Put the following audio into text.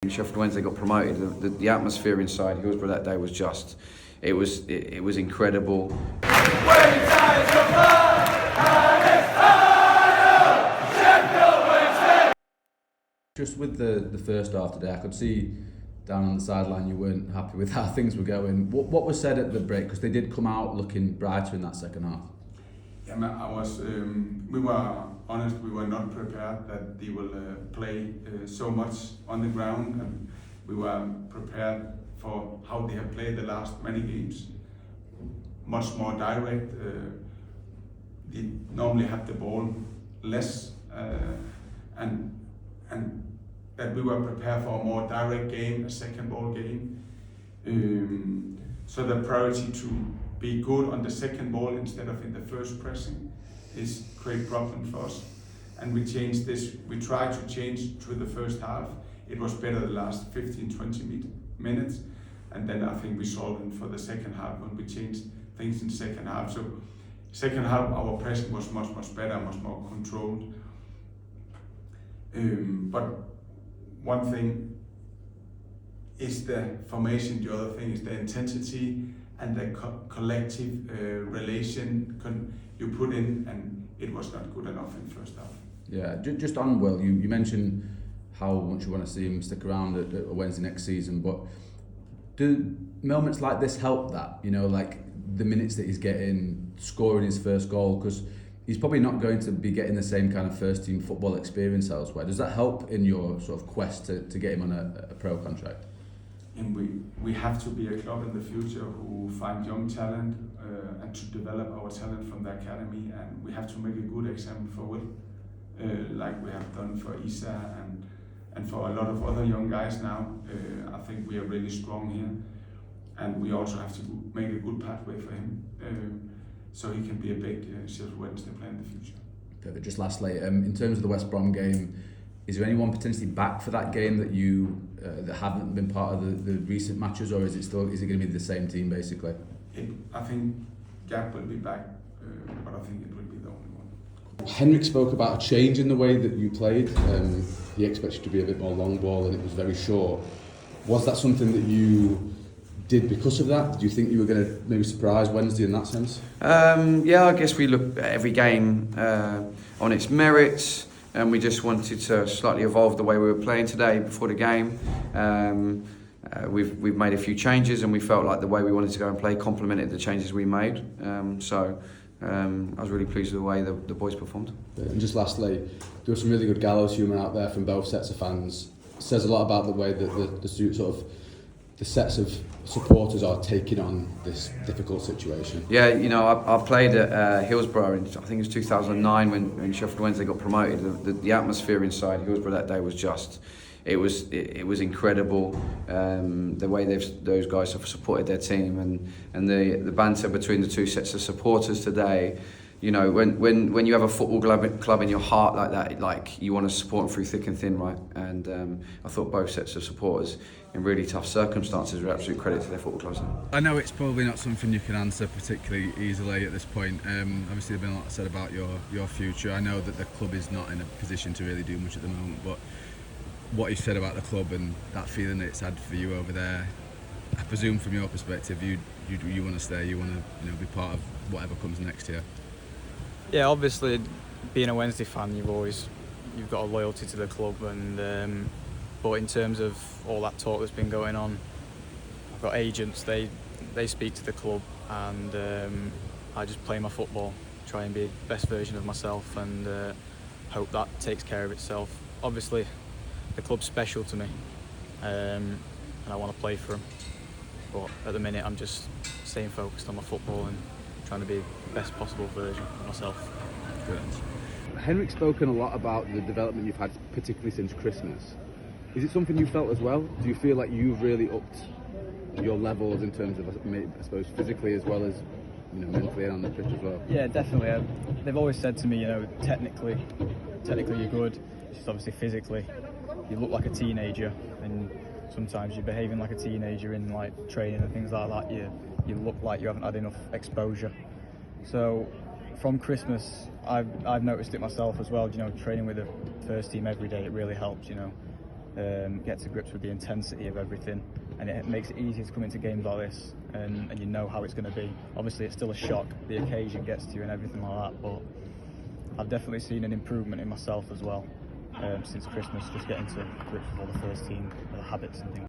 when Sheffield Wednesday got promoted, the atmosphere inside Hillsborough that day was just, it was incredible. Just with the first half today, I could see down on the sideline you weren't happy with how things were going. What was said at the break? Because they did come out looking brighter in that second half. Yeah, we were honest, we were not prepared that they will play so much on the ground, and we were prepared for how they have played the last many games. Much more direct, they normally have the ball less, and that we were prepared for a more direct game, a second ball game. So the priority to be good on the second ball instead of in the first pressing is great problem for us. And we changed this, we tried to change through the first half. It was better the last 15-20 minutes. And then I think we solved it for the second half when we changed things in second half. So second half our pressing was much better, much more controlled. But one thing is the formation, the other thing is the intensity and the collective relation you put in, and it was not good enough in first half. Yeah, just on Will, you mentioned how much you want to see him stick around at Wednesday next season, but do moments like this help that? You know, like the minutes that he's getting, scoring his first goal, because he's probably not going to be getting the same kind of first team football experience elsewhere. Does that help in your sort of quest to get him on a pro contract? And we have to be a club in the future who find young talent and to develop our talent from the academy, and we have to make a good example for Will, like we have done for Isa and for a lot of other young guys now. I think we are really strong here, and we also have to make a good pathway for him so he can be a big Sheffield Wednesday player in the future. Perfect. Just lastly, in terms of the West Brom game, is there anyone potentially back for that game that you that haven't been part of the recent matches, or is it going to be the same team basically? I think Gap will be back, but I think it will be the only one. Henrik spoke about a change in the way that you played. He expects you to be a bit more long ball, and it was very short. Was that something that you did because of that? Did you think you were going to maybe surprise Wednesday in that sense? Yeah, I guess we look at every game on its merits, and we just wanted to slightly evolve the way we were playing today before the game. We've made a few changes, and we felt like the way we wanted to go and play complemented the changes we made. So I was really pleased with the way the boys performed. And just lastly, there was some really good gallows humour out there from both sets of fans. It says a lot about the way that the sets of supporters are taking on this difficult situation. Yeah, you know, I played at Hillsborough in, I think it was 2009 when Sheffield Wednesday got promoted. The atmosphere inside Hillsborough that day was just, it was incredible. The way those guys have supported their team, and the banter between the two sets of supporters today. You know, when you have a football club in your heart like that, like you want to support them through thick and thin, right? And I thought both sets of supporters in really tough circumstances were absolute credit to their football clubs. I know it's probably not something you can answer particularly easily at this point. Obviously there's been a lot said about your future. I know that the club is not in a position to really do much at the moment, but what you said about the club and that feeling that it's had for you over there, I presume from your perspective you want to stay, you want to be part of whatever comes next year. Yeah, obviously, being a Wednesday fan, you've got a loyalty to the club, and but in terms of all that talk that's been going on, I've got agents. They speak to the club, and I just play my football, try and be the best version of myself, and hope that takes care of itself. Obviously, the club's special to me, and I want to play for them. But at the minute, I'm just staying focused on my football and trying to be the best possible version of myself. Good. Henrik's spoken a lot about the development you've had, particularly since Christmas. Is it something you felt as well? Do you feel like you've really upped your levels in terms of, I suppose, physically as well as mentally and on the pitch as well? Yeah, definitely. They've always said to me, technically you're good. It's just obviously physically, you look like a teenager, and sometimes you're behaving like a teenager in like training and things like that. You look like you haven't had enough exposure. So from Christmas, I've noticed it myself as well. Training with the first team every day, it really helps. get to grips with the intensity of everything, and it makes it easier to come into games like this, and you know how it's going to be. Obviously it's still a shock, the occasion gets to you and everything like that, but I've definitely seen an improvement in myself as well since Christmas, just getting to grips with all the first team habits and things.